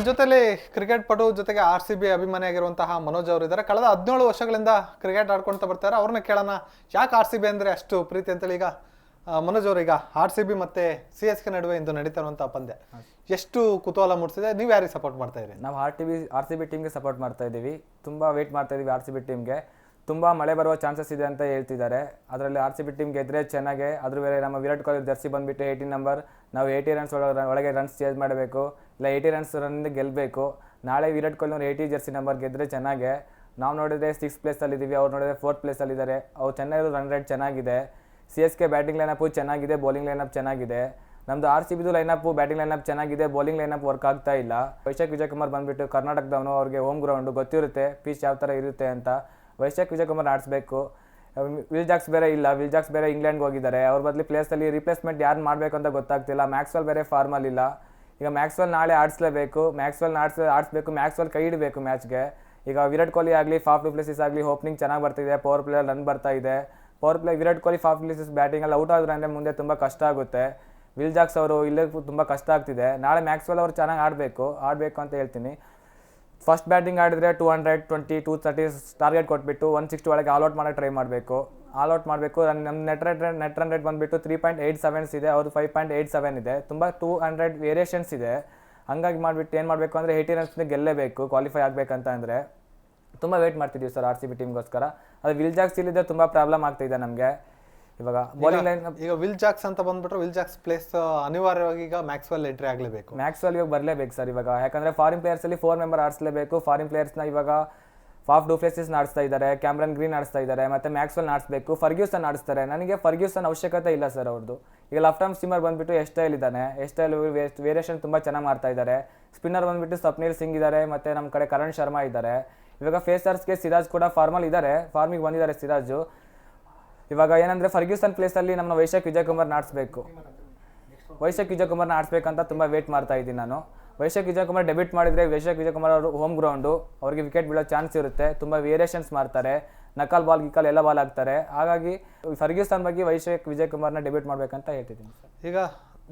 ನನ್ನ ಜೊತೆಲಿ ಕ್ರಿಕೆಟ್ ಪಟು ಜೊತೆಗೆ RCB ಅಭಿಮಾನಿ ಆಗಿರುವಂತಹ ಮನೋಜ್ ಅವರು ಇದ್ದಾರೆ. ಕಳೆದ 17 ವರ್ಷಗಳಿಂದ ಕ್ರಿಕೆಟ್ ಆಡ್ಕೊಳ್ತಾ ಬರ್ತಾರೆ. ಅವ್ರನ್ನ ಕೇಳೋಣ ಯಾಕೆ RCB ಅಂದರೆ ಅಷ್ಟು ಪ್ರೀತಿ ಅಂತೇಳಿ. ಈಗ ಮನೋಜ್ ಅವರು, ಈಗ RCB ಮತ್ತೆ CSK ನಡುವೆ ಇಂದು ನಡೀತಾ ಇರುವಂತಹ ಪಂದ್ಯ ಎಷ್ಟು ಕುತೂಹಲ ಮೂಡಿಸಿದೆ? ನೀವು ಯಾರಿಗೆ ಸಪೋರ್ಟ್ ಮಾಡ್ತಾ ಇದ್ದೀರಿ? ನಾವು RCB ಟೀಮ್ಗೆ ಸಪೋರ್ಟ್ ಮಾಡ್ತಾ ಇದ್ದೀವಿ. ತುಂಬ ವೇಟ್ ಮಾಡ್ತಾ ಇದ್ದೀವಿ RCB ಟೀಮ್ಗೆ. ತುಂಬ ಮಳೆ ಬರುವ ಚಾನ್ಸಸ್ ಇದೆ ಅಂತ ಹೇಳ್ತಿದ್ದಾರೆ. ಅದರಲ್ಲಿ RCB ಟೀಮ್ ಗೆದ್ದರೆ ಚೆನ್ನಾಗೆ. ಅದ್ರ ಬೇರೆ ನಮ್ಮ ವಿರಾಟ್ ಕೊಹ್ಲಿ ಜರ್ಸಿ ಬಂದುಬಿಟ್ಟು 18 ನಂಬರ್, ನಾವು 80 ರನ್ಸ್ ಒಳಗೆ ರನ್ಸ್ ಚೇಂಜ್ ಮಾಡಬೇಕು, ಇಲ್ಲ 80 ರನ್ಸ್ ರನ್ನಿಂದ ಗೆಲ್ಲಬೇಕು. ನಾಳೆ ವಿರಾಟ್ ಕೊಹ್ಲಿ ಅವ್ರು 80 ಜರ್ಸಿ ನಂಬರ್ ಗೆದ್ದರೆ ಚೆನ್ನಾಗೆ. ನಾವು ನೋಡಿದ್ರೆ 6th ಪ್ಲೇಸಲ್ಲಿದ್ದೀವಿ, ಅವ್ರು ನೋಡಿದ್ರೆ 4th ಪ್ಲೇಸಲ್ಲಿದ್ದಾರೆ. ಅವ್ರು ಚೆನ್ನಾಗಿರೋ ರನ್ ರೇಟ್ ಚೆನ್ನಾಗಿದೆ. CSK ಬ್ಯಾಟಿಂಗ್ ಲೈನಪ್ಪು ಚೆನ್ನಾಗಿದೆ, ಬೌಲಿಂಗ್ ಲೈನಪ್ ಚೆನ್ನಾಗಿದೆ. ನಮ್ಮದು RCBದು ಲೈನಪ್ಪು ಬ್ಯಾಟಿಂಗ್ ಲೈನಪ್ ಚೆನ್ನಾಗಿದೆ, ಬೌಲಿಂಗ್ ಲೈನಪ್ ವರ್ಕ್ ಆಗ್ತಾ ಇಲ್ಲ. ವೈಶಾಖ್ ವಿಜಯಕುಮಾರ್ ಬಂದುಬಿಟ್ಟು ಕರ್ನಾಟಕದವನು, ಅವ್ರಿಗೆ ಹೋಮ್ ಗ್ರೌಂಡು ಗೊತ್ತಿರುತ್ತೆ, ಪಿಚ್ ಯಾವ ಥರ ಇರುತ್ತೆ ಅಂತ. ವೈಶಾಖ್ ವಿಜಯಕುಮಾರ್ ಆಡಿಸ್ಬೇಕು. ವಿಲ್ ಜಾಕ್ಸ್ ಬೇರೆ ಇಲ್ಲ, ವಿಲ್ ಜಾಕ್ಸ್ ಬೇರೆ ಇಂಗ್ಲೆಂಡ್ಗೆ ಹೋಗಿದ್ದಾರೆ. ಅವ್ರ ಬದಲು ಪ್ಲೇಸಲ್ಲಿ ರಿಪ್ಲೇಸ್ಮೆಂಟ್ ಯಾರು ಮಾಡಬೇಕು ಅಂತ ಗೊತ್ತಾಗ್ತಿಲ್ಲ. ಮ್ಯಾಕ್ಸ್ವೆಲ್ ಬೇರೆ ಫಾರ್ಮಲ್ಲಿಲ್ಲ. ಈಗ ಮ್ಯಾಕ್ಸ್ವೆಲ್ ನಾಳೆ ಆಡಿಸ್ಲೇಬೇಕು, ಆಡಿಸ್ಬೇಕು. ಮ್ಯಾಕ್ಸ್ವೆಲ್ ಕೈ ಇಡಬೇಕು ಮ್ಯಾಚ್ಗೆ. ಈಗ ವಿರಾಟ್ ಕೊಹ್ಲಿ ಆಗಲಿ, ಫಾಫ್ ಡು ಪ್ಲೇಸಿಸ್ ಆಗಲಿ, ಓಪನಿಂಗ್ ಚೆನ್ನಾಗಿ ಬರ್ತಿದೆ, ಪವರ್ ಪ್ಲೇಯರ್ ರನ್ ಬರ್ತಾ ಇದೆ. Power play Virat Kohli, Faf du Plessis ಬ್ಯಾಟಿಂಗಲ್ಲಿ ಔಟ್ ಆದ್ರೆ ಅಂದರೆ ಮುಂದೆ ತುಂಬ ಕಷ್ಟ ಆಗುತ್ತೆ. ವಿಲ್ ಜಾಕ್ಸ್ ಅವರು ಇಲ್ಲೇ ತುಂಬ ಕಷ್ಟ ಆಗ್ತಿದೆ. ನಾಳೆ ಮ್ಯಾಕ್ಸ್ವೆಲ್ ಅವರು ಚೆನ್ನಾಗಿ ಆಡಬೇಕು ಅಂತ ಹೇಳ್ತೀನಿ. ಫಸ್ಟ್ ಬ್ಯಾಟಿಂಗ್ ಆಡಿದ್ರೆ 220, 230 ಟಾರ್ಗೆಟ್ ಕೊಟ್ಬಿಟ್ಟು 160 ಒಳಗೆ ಆಲ್ಔಟ್ ಮಾಡೋಕ್ಕೆ ಟ್ರೈ ಮಾಡಬೇಕು. ನಮ್ಮ ನೆಟ್ ರನ್ ರೇಟ್ ಬಂದುಬಿಟ್ಟು 3.87 ಇದೆ, ಅವ್ರದ್ದು 5.87 ಇದೆ. ತುಂಬ 200 ವೇರಿಯೇಷನ್ಸ್ ಇದೆ. ಹಂಗಾಗಿ ಮಾಡಿಬಿಟ್ಟು ಏನು ಮಾಡಬೇಕು ಅಂದರೆ 80 ರನ್ಸ್ನ ಗೆಲ್ಲೇಬೇಕು ಕ್ವಾಲಿಫೈ ಆಗಬೇಕಂತ. ಅಂದರೆ ತುಂಬ ವೇಟ್ ಮಾಡ್ತಿದ್ದೀವಿ ಸರ್ RCB ಟೀಮ್ಗೋಸ್ಕರ. ಅದು ವಿಲ್ ಜಾಕ್ಸ್ ಇಲ್ಲಿದೆ ತುಂಬ ಪ್ರಾಬ್ಲಮ್ ಆಗ್ತಾಯಿದೆ ನಮಗೆ. ಇವಾಗ ಬೌಲಿಂಗ್ ಲೈನ್ ಈಗ ವಿಲ್ ಜಾಕ್ಸ್ ಅಂತ ಬಂದ್ಬಿಟ್ರೆ ವಿಲ್ ಜಾಕ್ಸ್ ಪ್ಲೇಸ್ ಅನಿವಾರ್ಯವಾಗಿ ಈಗ ಮ್ಯಾಕ್ಸ್ವೆಲ್ ಎಂಟ್ರಿ ಆಗಲೇಬೇಕು. ಮ್ಯಾಕ್ಸ್ವೆಲ್ ಇವಾಗ ಬರಲೇಬೇಕು ಸರ್ ಇವಾಗ. ಯಾಕಂದರೆ ಫಾರಿನ್ ಪ್ಲೇಯರ್ಸಲ್ಲಿ 4 ಮೆಂಬರ್ ಆಡಿಸಲೇಬೇಕು. ಫಾರಿನ್ ಪ್ಲೇಯರ್ಸ್ನ ಇವಾಗ ಫಾಫ್ ಡು ಪ್ಲೇಸಿಸ್ ಆಡಿಸ್ತಾ ಇದ್ದಾರೆ, ಕ್ಯಾಮ್ರನ್ ಗ್ರೀನ್ ಆಡಿಸ್ತಾ ಇದ್ದಾರೆ, ಮತ್ತು ಮ್ಯಾಕ್ಸ್ವೆಲ್ ಆಡಿಸ್ಬೇಕು. ಫರ್ಗ್ಯೂಸನ್ ಆಡಿಸ್ತಾರೆ. ನನಗೆ ಫರ್ಗ್ಯೂಸನ್ ಅವಶ್ಯಕತೆ ಇಲ್ಲ ಸರ್ ಅವ್ರದ್ದು. ಈಗ ಲೆಫ್ಟ್ ಆರ್ಮ್ ಸ್ಪಿನ್ನರ್ ಬಂದುಬಿಟ್ಟು ಎಸ್ಟೈಲ್ ಇದ್ದಾನೆ, ಎಸ್ಟೈಲ್ ವೇರಿಯೇಷನ್ ತುಂಬ ಚೆನ್ನಾಗಿ ಮಾಡ್ತಾ ಇದ್ದಾರೆ. ಸ್ಪಿನ್ನರ್ ಬಂದುಬಿಟ್ಟು ಸ್ವಪ್ನಿಲ್ ಸಿಂಗ್ ಇದ್ದಾರೆ, ಮತ್ತು ನಮ್ಮ ಕಡೆ ಕರಣ್ ಶರ್ಮಾ ಇದ್ದಾರೆ. ಇವಾಗ ಫೇಸರ್ಸ್ಗೆ ಸಿರಾಜ್ ಕೂಡ ಫಾರ್ಮಿಗೆ ಬಂದಿದ್ದಾರೆ ಸಿರಾಜು. ಇವಾಗ ಏನಂದರೆ ಫರ್ಗ್ಯೂಸನ್ ಪ್ಲೇಸಲ್ಲಿ ನಮ್ಮ ವೈಶಾಖ್ ವಿಜಯಕುಮಾರ್ನ ಆಡಿಸ್ಬೇಕಂತ ತುಂಬ ವೇಟ್ ಮಾಡ್ತಾ ಇದ್ದೀನಿ ನಾನು. ವೈಶಾಖ್ ವಿಜಯಕುಮಾರ್ ಡೆಬ್ಯೂಟ್ ಮಾಡಿದರೆ ವೈಶಾಖ್ ವಿಜಯಕುಮಾರ್ ಅವರು ಹೋಮ್ ಗ್ರೌಂಡು, ಅವ್ರಿಗೆ ವಿಕೆಟ್ ಬೀಳೋ ಚಾನ್ಸ್ ಇರುತ್ತೆ. ತುಂಬ ವೇರಿಯೇಷನ್ಸ್ ಮಾಡ್ತಾರೆ, ನಕಲ್ ಬಾಲ್ ಗಿಕಲ್ ಎಲ್ಲ ಬಾಲ್ ಆಗ್ತಾರೆ. ಹಾಗಾಗಿ ಫರ್ಗ್ಯೂಸನ್ ಬಗ್ಗೆ ವೈಶಾಖ್ ವಿಜಯಕುಮಾರ್ನ ಡೆಬ್ಯೂಟ್ ಮಾಡಬೇಕಂತ ಹೇಳ್ತಿದ್ದೀನಿ ಸರ್. ಈಗ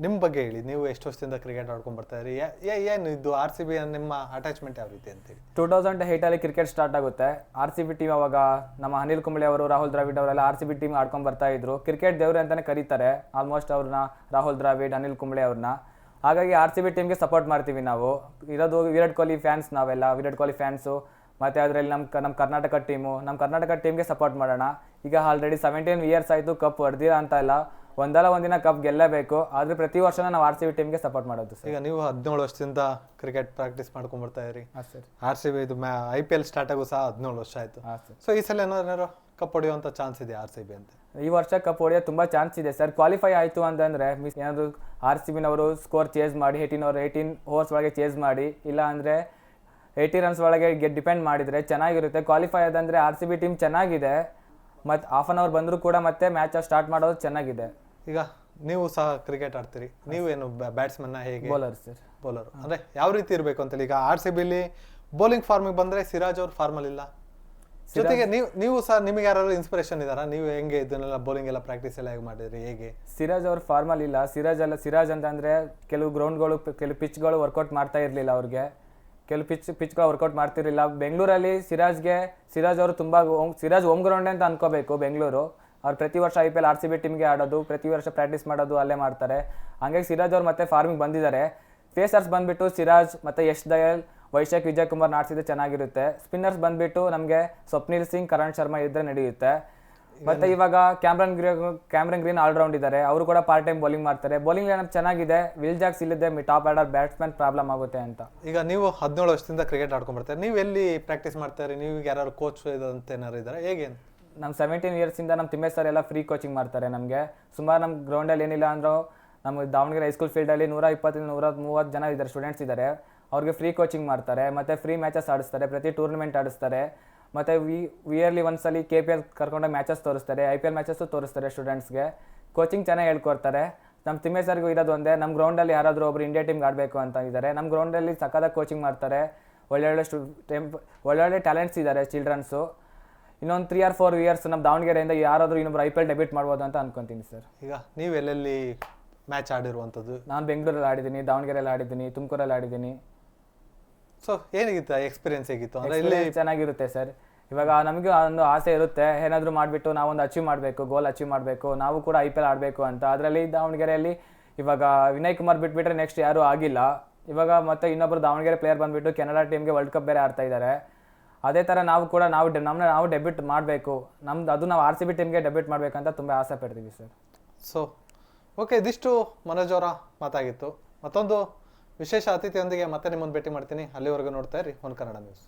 ನಿಮ್ಮ ಬಗ್ಗೆ ಹೇಳಿ, ನೀವು ಎಷ್ಟು ವರ್ಷದಿಂದ ಕ್ರಿಕೆಟ್ ಆಡ್ಕೊಂಡು ಬರ್ತಾ ಇದ್ದೀರಿ? ಏನು ಇದು RCB ನಿಮ್ಮ ಅಟ್ಯಾಚ್ಮೆಂಟ್ ಯಾವ ರೀತಿ ಅಂತೇಳಿ? 2008 ಕ್ರಿಕೆಟ್ ಸ್ಟಾರ್ಟ್ ಆಗುತ್ತೆ. RCB ಟೀಮ್ ಅವಾಗ ನಮ್ಮ ಅನಿಲ್ ಕುಂಬ್ಳೆ ಅವರು, ರಾಹುಲ್ ದ್ರಾವಿಡ್ ಅವರೆಲ್ಲ RCB ಟೀಮ್ ಆಡ್ಕೊಂಡು ಬರ್ತಾ ಇದ್ರು. ಕ್ರಿಕೆಟ್ ದೇವ್ರು ಅಂತಲೇ ಕರೀತಾರೆ ಆಲ್ಮೋಸ್ಟ್ ಅವ್ರನ್ನ, ರಾಹುಲ್ ದ್ರಾವಿಡ್, ಅನಿಲ್ ಕುಂಬ್ಳೆ ಅವ್ರನ್ನ. ಹಾಗಾಗಿ RCB ಟೀಮ್ಗೆ ಸಪೋರ್ಟ್ ಮಾಡ್ತೀವಿ ನಾವು. ಇರೋದು ವಿರಾಟ್ ಕೊಹ್ಲಿ ಫ್ಯಾನ್ಸ್ ನಾವೆಲ್ಲ, ವಿರಾಟ್ ಕೊಹ್ಲಿ ಫ್ಯಾನ್ಸು. ಮತ್ತು ಅದರಲ್ಲಿ ನಮ್ಮ ಕರ್ನಾಟಕ ಟೀಮ್ಗೆ ಸಪೋರ್ಟ್ ಮಾಡೋಣ. ಈಗ ಆಲ್ರೆಡಿ 17 ಇಯರ್ಸ್ ಆಯಿತು, ಕಪ್ ಹೊಡೆದಿಲ್ಲ ಅಂತ ಇಲ್ಲ, ಒಂದಿನ ಕಪ್ ಗೆಲ್ಲಬೇಕು. ಆದರೆ ಪ್ರತಿ ವರ್ಷ ನಾವು RCB ಟೀಮ್ಗೆ ಸಪೋರ್ಟ್ ಮಾಡೋದು ಸರ್. ಈಗ ನೀವು 17 ವರ್ಷದಿಂದ ಕ್ರಿಕೆಟ್ ಪ್ರಾಕ್ಟೀಸ್ ಮಾಡ್ಕೊಂಡು ಬರ್ತಾ ಇದ್ದೀರಿ. ಹಾಂ ಸರ್. RCB ಇದು IPL ಸ್ಟಾರ್ಟ್ ಆಗೋ ಸಹ 17 ವರ್ಷ ಆಯಿತು. ಹಾಂ ಸರ್. ಸೊ ಈ ಸಲ ಏನಾದ್ರು ಕಪ್ ಹೊಡೆಯುವಂಥ ಚಾನ್ಸ್ ಇದೆ RCB ಅಂತ? ಈ ವರ್ಷ ಕಪ್ ಹೊಡೆಯೋ ತುಂಬ ಚಾನ್ಸ್ ಇದೆ ಸರ್. ಕ್ವಾಲಿಫೈ ಆಯಿತು ಅಂತಂದರೆ ಏನಾದರೂ RCBನವರು ಸ್ಕೋರ್ ಚೇಸ್ ಮಾಡಿ 18 ಓವರ್ಸ್ ಒಳಗೆ ಚೇಸ್ ಮಾಡಿ, ಇಲ್ಲ ಅಂದರೆ 80 ರನ್ಸ್ ಒಳಗೆ ಡಿಪೆಂಡ್ ಮಾಡಿದರೆ ಚೆನ್ನಾಗಿರುತ್ತೆ. ಕ್ವಾಲಿಫೈ ಆದಂದರೆ RCB ಟೀಮ್ ಚೆನ್ನಾಗಿದೆ, ಮತ್ತು ಹಾಫ್ ಅನ್ ಅವರ್ ಬಂದರೂ ಕೂಡ ಮತ್ತೆ ಮ್ಯಾಚ್ ಸ್ಟಾರ್ಟ್ ಮಾಡೋದು ಚೆನ್ನಾಗಿದೆ. ಈಗ ನೀವು ಸಹ ಕ್ರಿಕೆಟ್ ಆಡ್ತೀರಿ, ನೀವೇನು ಬ್ಯಾಟ್ಸ್ಮನ್ನ ಹೇಗೆ? Bowler sir. ಬೌಲರ್ ಅಂದರೆ ಯಾವ ರೀತಿ ಇರಬೇಕು ಅಂತೇಳಿ. ಈಗ RCBಲಿ ಬೌಲಿಂಗ್ ಫಾರ್ಮಿಗೆ ಬಂದರೆ ಸಿರಾಜ್ ಅವ್ರು ಫಾರ್ಮಲ್ಲಿ ಇಲ್ಲ. ಜೊತೆಗೆ ನೀವು ಸಹ, ನಿಮಗೆ ಯಾರು ಇನ್ಸ್ಪಿರೇಷನ್ ಇದ್ದಾರಾ? ನೀವು ಹೆಂಗೆ ಇದನ್ನೆಲ್ಲ ಬೌಲಿಂಗ್ ಎಲ್ಲ ಪ್ರಾಕ್ಟೀಸ್ ಎಲ್ಲ ಹೇಗೆ ಮಾಡಿದ್ರಿ, ಹೇಗೆ? ಸಿರಾಜ್ ಅವ್ರು ಫಾರ್ಮಲ್ಲಿ ಇಲ್ಲ. ಸಿರಾಜ್ ಅಂತಂದರೆ ಕೆಲವು ಗ್ರೌಂಡ್ಗಳು, ಕೆಲವು ಪಿಚ್ಗಳು ವರ್ಕೌಟ್ ಮಾಡ್ತಾ ಇರಲಿಲ್ಲ ಅವ್ರಿಗೆ. ಕೆಲವು ಪಿಚ್ಗಳು ವರ್ಕೌಟ್ ಮಾಡ್ತಿರಲಿಲ್ಲ. ಬೆಂಗಳೂರಲ್ಲಿ ಸಿರಾಜ್ ಅವರು ಸಿರಾಜ್ ಹೋಮ್ ಗ್ರೌಂಡ್ ಅಂತ ಅನ್ಕೋಬೇಕು ಬೆಂಗಳೂರು. ಅವ್ರು ಪ್ರತಿ ವರ್ಷ IPL RCB ಟೀಮ್ಗೆ ಆಡೋದು, ಪ್ರತಿ ವರ್ಷ ಪ್ರಾಕ್ಟೀಸ್ ಮಾಡೋದು ಅಲ್ಲೇ ಮಾಡ್ತಾರೆ. ಹಾಗಾಗಿ ಸಿರಾಜ್ ಅವ್ರು ಮತ್ತೆ ಫಾರ್ಮಿಗೆ ಬಂದಿದ್ದಾರೆ. ಫೇಸರ್ಸ್ ಬಂದುಬಿಟ್ಟು ಸಿರಾಜ್ ಮತ್ತು ಯಶ್ ದಯಾಲ್, ವೈಶಾಖ್ ವಿಜಯಕುಮಾರ್ ಆಡಿಸಿದ್ರೆ ಚೆನ್ನಾಗಿರುತ್ತೆ. ಸ್ಪಿನ್ನರ್ಸ್ ಬಂದುಬಿಟ್ಟು ನಮಗೆ ಸ್ವಪ್ನಿಲ್ ಸಿಂಗ್, ಕರಣ್ ಶರ್ಮಾ ಇದ್ದರೆ ನಡೆಯುತ್ತೆ. ಮತ್ತು ಇವಾಗ ಕ್ಯಾಮ್ರನ್ ಗ್ರೀನ್ ಆಲ್ರೌಂಡ್ ಇದ್ದಾರೆ, ಅವರು ಕೂಡ ಪಾರ್ಟ್ ಟೈಮ್ ಬೌಲಿಂಗ್ ಮಾಡ್ತಾರೆ. ಬೌಲಿಂಗ್ ಲೈನಪ್ ಚೆನ್ನಾಗಿದೆ. ವಿಲ್ ಜಾಕ್ಸ್ ಇಲ್ಲಿದೆ, ಟಾಪ್ ಆರ್ಡರ್ ಬ್ಯಾಟ್ಸ್ಮನ್ ಪ್ರಾಬ್ಲಮ್ ಆಗುತ್ತೆ ಅಂತ. ಈಗ ನೀವು 17 ವರ್ಷದಿಂದ ಕ್ರಿಕೆಟ್ ಆಡ್ಕೊಂಡು ಬರ್ತಾರೆ, ನೀವು ಎಲ್ಲಿ ಪ್ರಾಕ್ಟೀಸ್ ಮಾಡ್ತಾರೆ? ನೀವು ಯಾರು ಕೋಚ್ ಇದಂತ ಏನಾರು ಇದ್ದಾರೆ, ಹೇಗೆ? ನಮ್ಮ 17 ಇಯರ್ಸಿಂದ ನಮ್ಮ ತಿಮ್ಮೇಶ್ ಸರ್ ಎಲ್ಲ ಫ್ರೀ ಕೋಚಿಂಗ್ ಮಾಡ್ತಾರೆ ನಮಗೆ. ಸುಮಾರು ನಮ್ಮ ಗ್ರೌಂಡಲ್ಲಿ ಏನಿಲ್ಲ ಅಂದರೂ ನಮ್ಮ ದಾವಣಗೆರೆ ಹೈಸ್ಕೂಲ್ ಫೀಲ್ಡಲ್ಲಿ 120-130 ಜನ ಇದ್ದಾರೆ, ಸ್ಟೂಡೆಂಟ್ಸ್ ಇದ್ದಾರೆ. ಅವ್ರಿಗೆ ಫ್ರೀ ಕೋಚಿಂಗ್ ಮಾಡ್ತಾರೆ, ಮತ್ತು ಫ್ರೀ ಮ್ಯಾಚಸ್ ಆಡಿಸ್ತಾರೆ, ಪ್ರತಿ ಟೂರ್ನಮೆಂಟ್ ಆಡಿಸ್ತಾರೆ. ಮತ್ತು ಇಯರ್ಲಿ ಒಂದ್ಸಲಿ KPL ಕರ್ಕೊಂಡೋಗಿ ಮ್ಯಾಚಸ್ ತೋರಿಸ್ತಾರೆ, IPL ಮ್ಯಾಚಸ್ಸು ತೋರಿಸ್ತಾರೆ ಸ್ಟೂಡೆಂಟ್ಸ್ಗೆ. ಕೋಚಿಂಗ್ ಚೆನ್ನಾಗಿ ಹೇಳ್ಕೊಡ್ತಾರೆ. ನಮ್ಮ ತಿಮ್ಮೇಶ್ ಸರ್ಗೂ ಇರೋದು ಒಂದೇ, ನಮ್ಮ ಗ್ರೌಂಡಲ್ಲಿ ಯಾರಾದರೂ ಒಬ್ಬರು ಇಂಡಿಯಾ ಟೀಮ್ಗೆ ಆಡಬೇಕು ಅಂತ ಇದ್ದಾರೆ. ನಮ್ಮ ಗ್ರೌಂಡಲ್ಲಿ ಸಕ್ಕತ್ತಾಗಿ ಕೋಚಿಂಗ್ ಮಾಡ್ತಾರೆ. ಒಳ್ಳೊಳ್ಳೆ ಟ್ಯಾಲೆಂಟ್ಸ್ ಇದ್ದಾರೆ ಚಿಲ್ಡ್ರನ್ಸು. ಇನ್ನೊಂದು 3 or 4 ಇಯರ್ಸ್ ನಮ್ಮ ದಾವಣಗೆರೆಯಿಂದ ಯಾರಾದರೂ ಇನ್ನೊಬ್ರು IPL ಡೆಬ್ಯೂಟ್ ಮಾಡ್ಬೋದು ಅಂತ ಅನ್ಕೊತೀನಿ ಸರ್. ಈಗ ನೀವು ಎಲ್ಲೆಲ್ಲಿ ಮ್ಯಾಚ್ ಆಡಿರುವಂಥದ್ದು? ನಾನು ಬೆಂಗಳೂರಲ್ಲಿ ಆಡಿದ್ದೀನಿ, ದಾವಣಗೆರೆಯಲ್ಲಿ ಆಡಿದ್ದೀನಿ, ತುಮಕೂರಲ್ಲಿ ಆಡಿದ್ದೀನಿ. ಸೊ ಏನಿಗಿತ್ತು ಎಕ್ಸ್ಪೀರಿಯನ್ಸ್ ಹೇಗಿತ್ತು ಅಂದರೆ ಇಲ್ಲಿ ಚೆನ್ನಾಗಿರುತ್ತೆ ಸರ್. ಇವಾಗ ನಮಗೆ ಒಂದು ಆಸೆ ಇರುತ್ತೆ ಏನಾದರೂ ಮಾಡಿಬಿಟ್ಟು ನಾವೊಂದು ಅಚೀವ್ ಮಾಡಬೇಕು, ಗೋಲ್ ಅಚೀವ್ ಮಾಡಬೇಕು, ನಾವು ಕೂಡ IPL ಆಡಬೇಕು ಅಂತ. ಅದರಲ್ಲಿ ದಾವಣಗೆರೆಯಲ್ಲಿ ಇವಾಗ ವಿನಯ್ ಕುಮಾರ್ ಬಿಟ್ಬಿಟ್ರೆ ನೆಕ್ಸ್ಟ್ ಯಾರೂ ಆಗಿಲ್ಲ. ಇವಾಗ ಮತ್ತೆ ಇನ್ನೊಬ್ಬರು ದಾವಣಗೆರೆ ಪ್ಲೇಯರ್ ಬಂದುಬಿಟ್ಟು ಕೆನಡಾ ಟೀಮ್ಗೆ ವರ್ಲ್ಡ್ ಕಪ್ ಬೇರೆ ಆಡ್ತಾ ಇದ್ದಾರೆ. ಅದೇ ಥರ ನಾವು ಕೂಡ ನಾವು ಡೆಬ್ಯೂಟ್ ಮಾಡಬೇಕು, ಅದು ನಾವು RCB ಟೀಮ್ಗೆ ಡೆಬ್ಯೂಟ್ ಮಾಡಬೇಕಂತ ತುಂಬ ಆಸೆ ಪಡ್ತೀವಿ ಸರ್. ಸೊ ಓಕೆ, ಇದಿಷ್ಟು ಮನೋಜ್ ಅವರ ಮಾತಾಗಿತ್ತು. ಮತ್ತೊಂದು ವಿಶೇಷ ಅತಿಥಿಯೊಂದಿಗೆ ಮತ್ತೆ ನಿಮ್ಮನ್ನು ಭೇಟಿ ಮಾಡ್ತೀನಿ. ಅಲ್ಲಿವರೆಗೂ ನೋಡ್ತಾ ಇರಿ ಒನ್ ಕನ್ನಡ ನ್ಯೂಸ್.